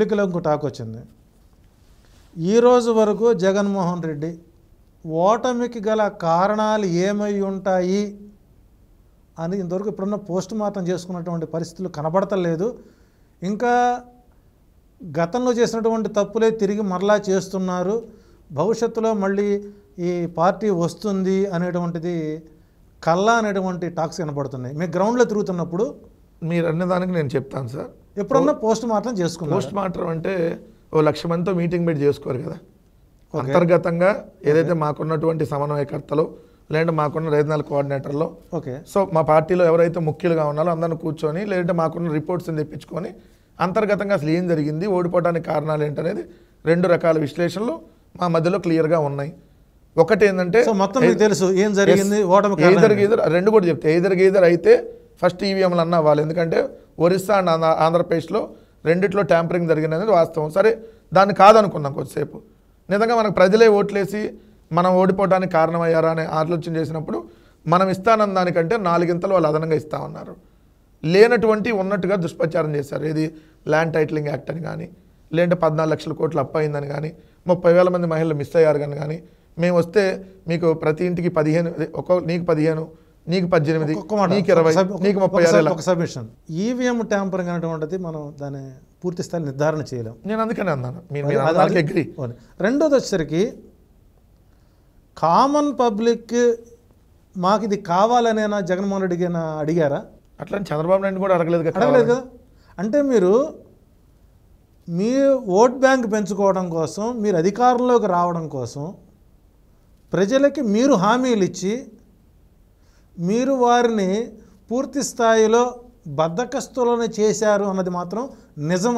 పబ్లిక్లో ఇంకో టాక్ వచ్చింది. ఈరోజు వరకు జగన్మోహన్ రెడ్డి ఓటమికి గల కారణాలు ఏమై ఉంటాయి అని ఇంతవరకు ఇప్పుడున్న పోస్ట్ మార్టం చేసుకున్నటువంటి పరిస్థితులు కనబడతలేదు. ఇంకా గతంలో చేసినటువంటి తప్పులే తిరిగి మరలా చేస్తున్నారు, భవిష్యత్తులో మళ్ళీ ఈ పార్టీ వస్తుంది అనేటువంటిది కల్లా అనేటువంటి టాక్స్ కనబడుతున్నాయి. మీ గ్రౌండ్లో తిరుగుతున్నప్పుడు మీరు అన్నదానికి నేను చెప్తాను సార్. ఎప్పుడన్నా పోస్ట్ మార్టం చేసుకున్నారు? పోస్ట్ మార్టం అంటే 1,00,000 మందితో మీటింగ్ పెట్టి చేసుకోరు కదా. అంతర్గతంగా ఏదైతే మాకున్నటువంటి సమన్వయకర్తలు లేదంటే మాకున్న రీజనల్ కోఆర్డినేటర్లో సో మా పార్టీలో ఎవరైతే ముఖ్యులుగా ఉన్నారో అందరిని కూర్చొని లేదంటే మాకున్న రిపోర్ట్స్ని తెప్పించుకొని అంతర్గతంగా అసలు ఏం జరిగింది, ఓడిపోవడానికి కారణాలు ఏంటనేది 2 రకాల విశ్లేషణలు మా మధ్యలో క్లియర్గా ఉన్నాయి. ఒకటి ఏంటంటే మొత్తం తెలుసు ఏం జరిగింది, రెండు కూడా చెప్తే ఎయిదర్ అయితే ఫస్ట్ ఈవీఎంలు అన్న అవ్వాలి. ఎందుకంటే ఒరిస్సా అండ్ ఆంధ్రప్రదేశ్లో రెండిట్లో ట్యాంపరింగ్ జరిగింది అనేది వాస్తవం. సరే దాన్ని కాదనుకున్నాం కొద్దిసేపు. నిజంగా మనకు ప్రజలే ఓట్లేసి మనం ఓడిపోవడానికి కారణమయ్యారా అని ఆలోచన చేసినప్పుడు మనం ఇస్తానన్న దానికంటే 4 వాళ్ళు అదనంగా ఇస్తామన్నారు. లేనటువంటి ఉన్నట్టుగా దుష్ప్రచారం చేశారు. ఇది ల్యాండ్ టైటిలింగ్ యాక్ట్ అని కానీ లేదంటే 14 లక్షల కోట్లు అప్పు అయిందని కానీ 30,000 మంది మహిళలు మిస్ అయ్యారు కానీ మేము వస్తే మీకు ప్రతి ఇంటికి 15, నీకు 15, నీకు 18, నీకు 20, నీకు 36. సబ్మిషన్ ఈవీఎం ట్యాంపరింగ్ అనేటువంటిది మనం దాన్ని పూర్తి స్థాయి నిర్ధారణ చేయలేం. నేను అందుకనే అన్నాను. అగ్రీ. రెండోది వచ్చేసరికి కామన్ పబ్లిక్ మాకు ఇది కావాలనేనా జగన్మోహన్ రెడ్డికి అడిగారా? అట్లా చంద్రబాబు నాయుడు కూడా అడగలేదు కదా. అంటే మీరు మీ ఓట్ బ్యాంక్ పెంచుకోవడం కోసం, మీరు అధికారంలోకి రావడం కోసం ప్రజలకి మీరు హామీలు ఇచ్చి మీరు వారిని పూర్తి బద్ధకస్తులను చేశారు అన్నది మాత్రం నిజం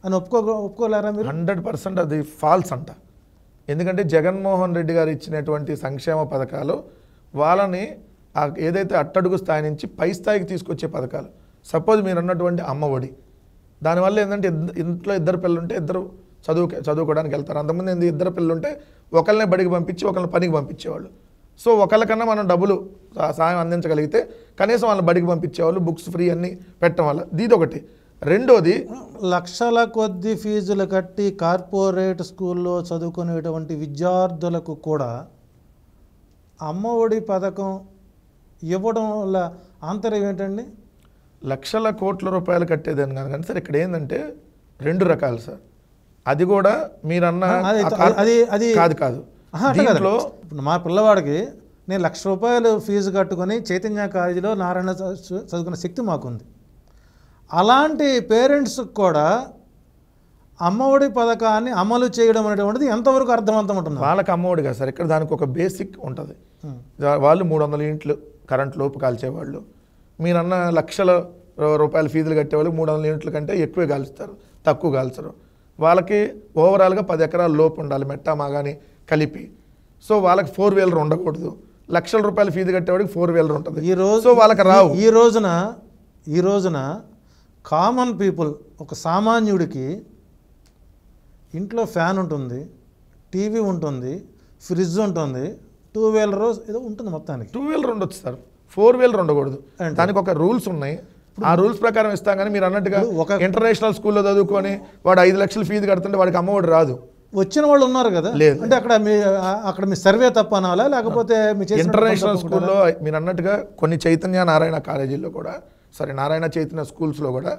అని ఒప్పుకోలేరా మీరు? 100% అది ఫాల్స్ అంట. ఎందుకంటే జగన్మోహన్ రెడ్డి గారు ఇచ్చినటువంటి సంక్షేమ పథకాలు వాళ్ళని ఏదైతే అట్టడుగు స్థాయి నుంచి పై స్థాయికి తీసుకొచ్చే పథకాలు. సపోజ్ మీరు అన్నటువంటి అమ్మ ఒడి, దానివల్ల ఏంటంటే ఇంట్లో 2 పిల్లలు ఉంటే 2 చదువుకోవడానికి వెళ్తారు. అంతకుముందు 2 పిల్లలు ఉంటే ఒకళ్ళనే బడికి పంపించి ఒకళ్ళని పనికి పంపించేవాళ్ళు. సో ఒకళ్ళకన్నా మనం డబ్బులు సాయం అందించగలిగితే కనీసం వాళ్ళని బడికి పంపించేవాళ్ళు, బుక్స్ ఫ్రీ అన్నీ పెట్టడం వల్ల. ఇది ఒకటి. రెండోది లక్షల కొద్ది ఫీజులు కట్టి కార్పొరేట్ స్కూల్లో చదువుకునేటువంటి విద్యార్థులకు కూడా అమ్మ ఒడి పథకం ఇవ్వడం వల్ల ఆంతర్యం ఏంటండి? లక్షల కోట్ల రూపాయలు కట్టేదని కానీ సార్ ఇక్కడ ఏంటంటే 2 రకాలు సార్. అది కూడా మీరన్న అది కాదు. దీంట్లో మా పిల్లవాడికి నేను ₹1,00,000 ఫీజు కట్టుకొని చైతన్య కాలేజీలో నారాయణ చదువుకున్న శక్తి మాకుంది. అలాంటి పేరెంట్స్కి కూడా అమ్మఒడి పథకాన్ని అమలు చేయడం అనేటువంటిది ఎంతవరకు అర్థవంతం ఉంటుంది? వాళ్ళకి అమ్మఒడి కాదు సార్, ఇక్కడ దానికి ఒక బేసిక్ ఉంటుంది. వాళ్ళు 300 యూనిట్లు కరెంట్ లోపు కాల్చేవాళ్ళు. మీరన్న లక్షల రూపాయల ఫీజులు కట్టేవాళ్ళు 300 యూనిట్ల కంటే ఎక్కువే కాల్చుతారు, తక్కువ కాల్చరు. వాళ్ళకి ఓవరాల్గా 10 ఎకరాల లోపు ఉండాలి మెట్టా మాగాని కలిపి. సో వాళ్ళకి 4 వీలర్ ఉండకూడదు. లక్షల రూపాయల ఫీజు కట్టేవాడికి 4 వీలర్ ఉంటుంది. సో వాళ్ళకి రావు. ఈ రోజున కామన్ పీపుల్, ఒక సామాన్యుడికి ఇంట్లో ఫ్యాన్ ఉంటుంది, టీవీ ఉంటుంది, ఫ్రిడ్జ్ ఉంటుంది, 2 వీలర్ ఏదో ఉంటుంది, మొత్తానికి 2 వీలర్ ఉండొచ్చు సార్, 4 వీలర్ ఉండకూడదు. దానికి ఒక రూల్స్ ఉన్నాయి. ఆ రూల్స్ ప్రకారం ఇస్తాం. కానీ మీరు అన్నట్టుగా ఒక ఇంటర్నేషనల్ స్కూల్లో చదువుకొని వాడు 5 లక్షల ఫీజు కడుతుంటే వాడికి అమ్మఒడి రాదు. వచ్చిన వాళ్ళు ఉన్నారు కదా. లేదు అంటే అక్కడ మీ సర్వే తప్ప అనాలా, లేకపోతే ఇంటర్నేషనల్ స్కూల్లో మీరు అన్నట్టుగా కొన్ని చైతన్య నారాయణ కాలేజీల్లో కూడా, నారాయణ చైతన్య స్కూల్స్లో కూడా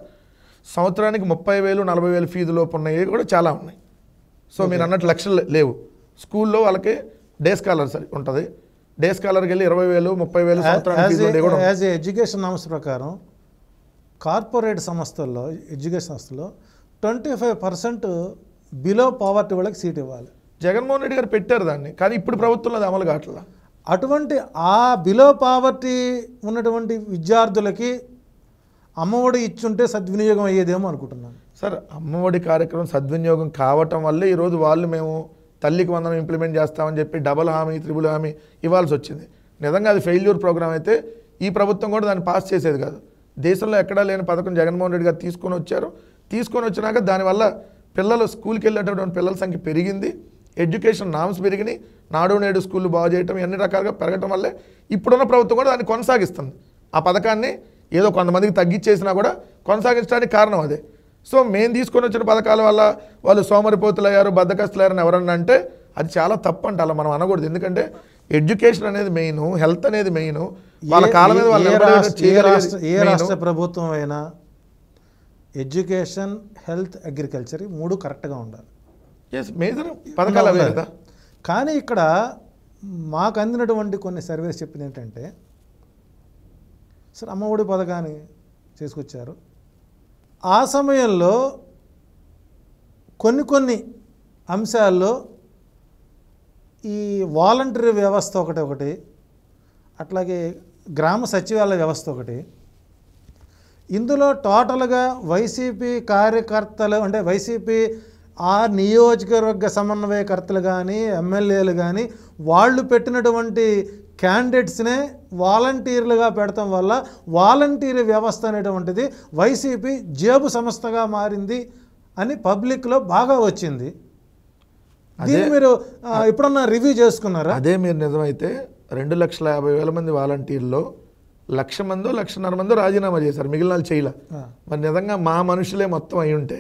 సంవత్సరానికి 30,000 40,000 ఫీజు లోపు ఉన్నాయి కూడా చాలా ఉన్నాయి. సో మీరు అన్నట్టు లక్షలు లేవు. స్కూల్లో వాళ్ళకి డే స్కాలర్ ఉంటుంది. డే స్కాలర్కి వెళ్ళి 20,000 30,000 సంవత్సరానికి. యాజ్ ఏ ఎడ్యుకేషన్ నామ్స్ ప్రకారం కార్పొరేట్ సంస్థల్లో, ఎడ్యుకేషన్ సంస్థల్లో 25% బిలో పావర్టీ వాళ్ళకి సీట్ ఇవ్వాలి. జగన్మోహన్ రెడ్డి గారు పెట్టారు దాన్ని, కానీ ఇప్పుడు ప్రభుత్వంలో అది అమలు కావట్లా. అటువంటి ఆ బిలో పావర్టీ ఉన్నటువంటి విద్యార్థులకి అమ్మఒడి ఇచ్చుంటే సద్వినియోగం అయ్యేదేమో అనుకుంటున్నాను సార్. అమ్మఒడి కార్యక్రమం సద్వినియోగం కావటం వల్లే ఈరోజు వాళ్ళు మేము తల్లికి వందనం ఇంప్లిమెంట్ చేస్తామని చెప్పి డబల్ హామీ, త్రిబుల్ హామీ ఇవ్వాల్సి వచ్చింది. నిజంగా అది ఫెయిల్యూర్ ప్రోగ్రామ్ అయితే ఈ ప్రభుత్వం కూడా దాన్ని పాస్ చేసేది కాదు. దేశంలో ఎక్కడా లేని పథకం జగన్మోహన్ రెడ్డి గారు తీసుకొని వచ్చారు. తీసుకొని వచ్చినాక దానివల్ల పిల్లలు స్కూల్కి వెళ్ళేటటువంటి పిల్లల సంఖ్య పెరిగింది, ఎడ్యుకేషన్ నామ్స్ పెరిగినాయి, నాడు నేడు స్కూళ్ళు బాగు చేయటం అన్ని రకాలుగా పెరగటం వల్లే ఇప్పుడున్న ప్రభుత్వం కూడా దాన్ని కొనసాగిస్తుంది. ఆ పథకాన్ని ఏదో కొంతమందికి తగ్గించేసినా కూడా కొనసాగించడానికి కారణం అదే. సో మేము తీసుకొని వచ్చిన పథకాల వల్ల వాళ్ళు సోమరిపోతులు అయ్యారు, బద్దకస్తులు అయ్యారని ఎవరన్నా అంటే అది చాలా తప్పు అంట. అలా మనం అనకూడదు. ఎందుకంటే ఎడ్యుకేషన్ అనేది మెయిన్, హెల్త్ అనేది మెయిన్. వాళ్ళ కాలం మీద వాళ్ళు ఏ రాష్ట్ర ప్రభుత్వం అయినా ఎడ్యుకేషన్, హెల్త్, అగ్రికల్చర్ 3 కరెక్ట్గా ఉండాలి. మేజర్ పథకాలు అవే కదా. కానీ ఇక్కడ మాకు అందినటువంటి కొన్ని సర్వేస్ చెప్పింది ఏంటంటే, సరే అమ్మఒడి పథకాన్ని తీసుకొచ్చారు, ఆ సమయంలో కొన్ని అంశాల్లో ఈ వాలంటరీ వ్యవస్థ ఒకటి, అట్లాగే గ్రామ సచివాలయ వ్యవస్థ ఒకటి, ఇందులో టోటల్గా వైసీపీ కార్యకర్తలు అంటే వైసీపీ ఆ నియోజకవర్గ సమన్వయకర్తలు కానీ ఎమ్మెల్యేలు కానీ వాళ్ళు పెట్టినటువంటి క్యాండిడేట్స్నే వాలంటీర్లుగా పెడతాం వల్ల వాలంటీర్ వ్యవస్థ అనేటువంటిది వైసీపీ జేబు సంస్థగా మారింది అని పబ్లిక్లో బాగా వచ్చింది. దీన్ని మీరు ఎప్పుడన్నా రివ్యూ చేసుకున్నారా? అదే మీరు నిజమైతే 2,50,000 మంది వాలంటీర్లో 1,00,000 మందో 1,50,000 మందో రాజీనామా చేశారు, మిగిలిన వాళ్ళు చేయలే. మరి నిజంగా మా మనుషులే మొత్తం అయి ఉంటే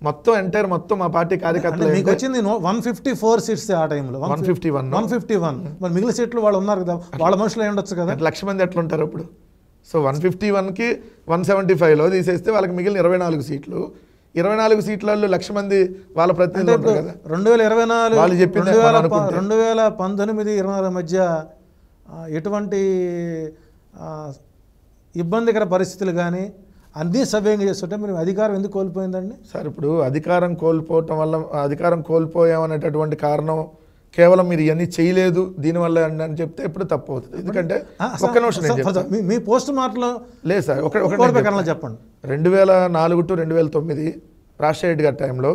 మొత్తం ఎంటైర్ మొత్తం మా పార్టీ కార్యకర్తలు మీకు వచ్చింది 154 సీట్స్ ఆ టైంలో. 151 మరి మిగిలిన సీట్లు వాళ్ళు ఉన్నారు కదా, వాళ్ళ మనుషులు అయి ఉండొచ్చు కదా. 1,00,000 మంది ఎట్లా ఉంటారు అప్పుడు? సో 151కి 175లో తీసేస్తే వాళ్ళకి మిగిలిన 24 సీట్లు. 24 సీట్లలో 1,00,000 మంది వాళ్ళ ప్రతినిధులు ఉంటారు కదా. 2024 వాళ్ళు చెప్పింది 2019-24 మధ్య ఎటువంటి ఇబ్బందికర పరిస్థితులు కానీ అన్నీ సవ్యంగా చేస్తుంటే మీరు అధికారం ఎందుకు కోల్పోయిందండి? సార్ ఇప్పుడు అధికారం కోల్పోవటం వల్ల అధికారం కోల్పోయామనేటటువంటి కారణం కేవలం మీరు ఇవన్నీ చేయలేదు దీనివల్ల అని చెప్తే ఎప్పుడు తప్పు అవుతుంది. ఎందుకంటే ఒక్క నిమిషం మీ పోస్ట్ మార్టంలో లేదు సార్, చెప్పండి. 2004 to 2009 రాజశేఖర రెడ్డి గారి టైంలో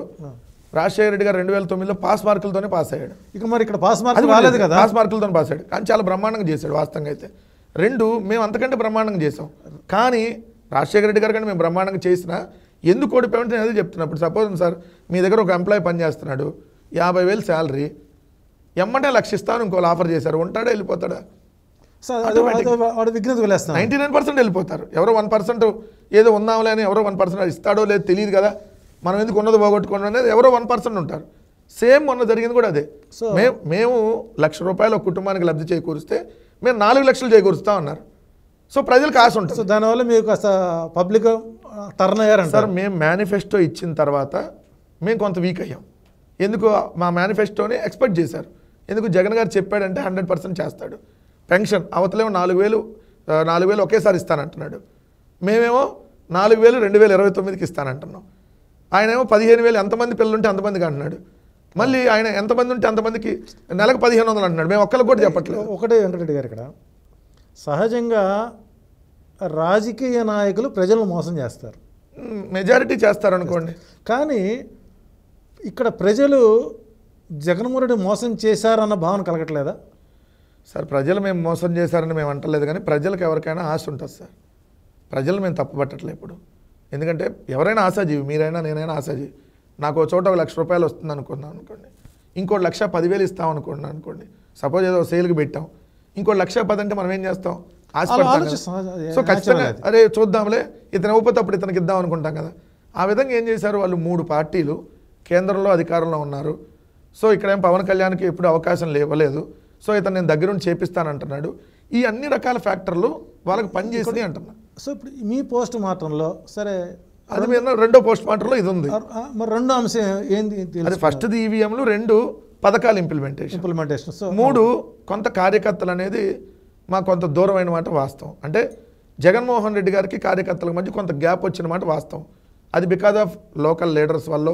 రాజశేఖర రెడ్డి గారు 2009లో పాస్ మార్కులతోనే పాస్ అయ్యాడు. ఇక మరి ఇక్కడ పాస్ మార్కులు రాలేదు కదా. పాస్ మార్కులతో పాస్ అయ్యాడు కానీ చాలా బ్రహ్మాండంగా చేశాడు వాస్తవంగా అయితే. మేము అంతకంటే బ్రహ్మాండంగా చేసాం. కానీ రాజశేఖర రెడ్డి గారు కంటే మేము బ్రహ్మాండంగా చేసినా ఎందుకు ఓడిపోయామంటే నేను అదే చెప్తున్నప్పుడు సపోజ్ సార్ మీ దగ్గర ఒక ఎంప్లాయీ పనిచేస్తున్నాడు, 50,000 శాలరీ, ఎమ్మంటే 1,00,000 ఇస్తాను ఇంకోళ్ళు ఆఫర్ చేశారు, ఉంటాడా వెళ్ళిపోతాడా? 99% వెళ్ళిపోతారు. ఎవరో 1% ఏదో ఉందాంలే అని ఎవరో 1% ఇస్తాడో లేదో తెలియదు కదా, మనం ఎందుకు ఉన్నది పోగొట్టుకోవడం అనేది ఎవరో 1% ఉంటారు. సేమ్ మొన్న జరిగింది కూడా అదే. మేము ₹1,00,000 ఒక కుటుంబానికి లబ్ధి చేకూరిస్తే మేము 4 లక్షలు చేకూరుస్తా ఉన్నారు. సో ప్రజలకు ఆశ ఉంటుంది. సో దానివల్ల మీకు కాస్త పబ్లిక్ టర్న్ అయ్యారంట. సార్ మేము మేనిఫెస్టో ఇచ్చిన తర్వాత మేము కొంత వీక్ అయ్యాం. ఎందుకు? మా మేనిఫెస్టోని ఎక్స్పెక్ట్ చేశారు. ఎందుకు? జగన్ గారు చెప్పాడంటే 100% చేస్తాడు. పెన్షన్ అవతలేమో 4,000 ఒకేసారి ఇస్తానంటున్నాడు, మేమేమో 4,000 2029కి ఇస్తానంటున్నాం. ఆయనేమో 15,000 ఎంతమంది పిల్లలు ఉంటే అంతమందికి అంటున్నాడు. మళ్ళీ ఆయన ఎంతమంది ఉంటే అంతమందికి నెలకు 1,500 అంటున్నాడు. మేము ఒక్కరికి కూడా చెప్పట్లేదు. ఒకటే వెంకటరెడ్డి గారు, ఇక్కడ సహజంగా రాజకీయ నాయకులు ప్రజలను మోసం చేస్తారు, మెజారిటీ చేస్తారు అనుకోండి. కానీ ఇక్కడ ప్రజలు జగన్మోహన్ రెడ్డి మోసం చేశారన్న భావన కలగట్లేదా? సార్ ప్రజలు మేము మోసం చేశారని మేము అంటలేదు, కానీ ప్రజలకు ఎవరికైనా ఆశ ఉంటుంది సార్. ప్రజలు మేము తప్పు పట్టట్లేదు ఇప్పుడు. ఎందుకంటే ఎవరైనా ఆశాజీవి, మీరైనా నేనైనా ఆశాజీవి. నాకు ఒక చోట ₹1,00,000 వస్తుంది అనుకున్నాను అనుకోండి, ఇంకోటి 1,10,000 ఇస్తాం అనుకున్నాను అనుకోండి. సపోజ్ ఏదో సేల్కి పెట్టాం, ఇంకోటి 1,10,000 అంటే మనం ఏం చేస్తాం? ఆశపడతాం. సో ఖచ్చితంగా అరే చూద్దాంలే, ఇతను ఇవ్వకపోతే అప్పుడు ఇతనికి ఇద్దాం అనుకుంటాం కదా. ఆ విధంగా ఏం చేశారు వాళ్ళు? 3 పార్టీలు కేంద్రంలో అధికారంలో ఉన్నారు. సో ఇక్కడేం పవన్ కళ్యాణ్కి ఎప్పుడు అవకాశం ఇవ్వలేదు. సో ఇతను నేను దగ్గరుండి చేపిస్తానంటున్నాడు. ఈ అన్ని రకాల ఫ్యాక్టర్లు వాళ్ళకి పనిచేసి అంటున్నా. సో ఇప్పుడు మీ పోస్ట్ మార్టంలో సరే అది మీద రెండో పోస్ట్ మార్టంలో ఇది ఉంది. మరి రెండో అంశం ఏంది? అది ఫస్ట్ది ఈవీఎంలు, 2 పథకాల ఇంప్లిమెంటేషన్. సో 3 కొంత కార్యకర్తలు అనేది మాకు కొంత దూరమైన మాట వాస్తవం. అంటే జగన్మోహన్ రెడ్డి గారికి కార్యకర్తల మధ్య కొంత గ్యాప్ వచ్చిన మాట వాస్తవం. అది బికాజ్ ఆఫ్ లోకల్ లీడర్స్ వల్ల,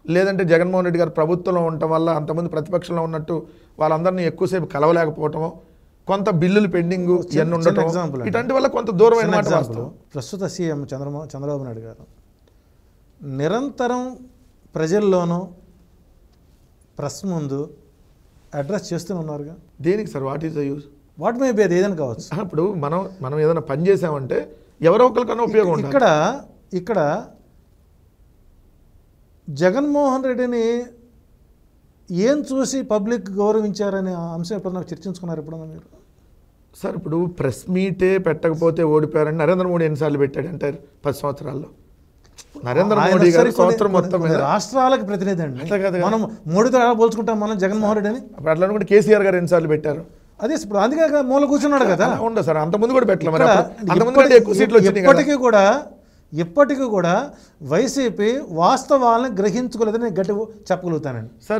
లేదంటే జగన్మోహన్ రెడ్డి గారు ప్రభుత్వంలో ఉండటం వల్ల అంతమంది ప్రతిపక్షంలో ఉన్నట్టు వాళ్ళందరినీ ఎక్కువసేపు కలవలేకపోవటమో, కొంత బిల్లులు పెండింగ్ ఇవన్నీ ఉండటం, ఇటువంటి వల్ల కొంత దూరమైన మాట వాస్తవం. ప్రస్తుత సీఎం చంద్రబాబు నాయుడు గారు నిరంతరం ప్రజల్లోనూ ప్రెస్ ముందు అడ్రస్ చేస్తూనే ఉన్నారుగా. దేనికి sir? What is the use? What may be అది ఏదైనా కావచ్చు. ఇప్పుడు మనం ఏదైనా పని చేసామంటే ఎవరో ఒకరికన్నా ఉపయోగం ఉంటుంది. ఇక్కడ జగన్మోహన్ రెడ్డిని ఏం చూసి పబ్లిక్ గౌరవించారనే అంశం ఎప్పుడన్నా చర్చించుకున్నారు ఎప్పుడన్నా మీరు? సార్ ఇప్పుడు ప్రెస్ మీటే పెట్టకపోతే ఓడిపోయారని నరేంద్ర మోడీ ఎన్నిసార్లు పెట్టాడు అంటే 10 సంవత్సరాల్లో? నరేంద్ర ఆయన మోడీ గారు సరే సంవత్సరం మొత్తం కొన్ని మీద రాష్ట్రాలకు ప్రతినిధి అండి. అట్లా కాదు కదా. మనం మోడీతో ఎలా పోల్చుకుంటాం మనం జగన్మోహన్ రెడ్డి అని? అప్పుడు అట్లా అనుకుంటే కేసీఆర్ గారు ఎన్నిసార్లు పెట్టారు? అదే ఇప్పుడు అందుకే మూల కూర్చున్నాడు కదా. అలా ఉండదు సార్, అంతకుముందు కూడా పెట్టలే మరి. ఇక్కడ అంతకుముందు కంటే ఎక్కువ సీట్లు వచ్చినాయి కదా. ఇప్పటికీ కూడా వైసీపీ వాస్తవాలను గ్రహించుకోలేదని నేను గట్టి చెప్పగలుగుతానండి. సార్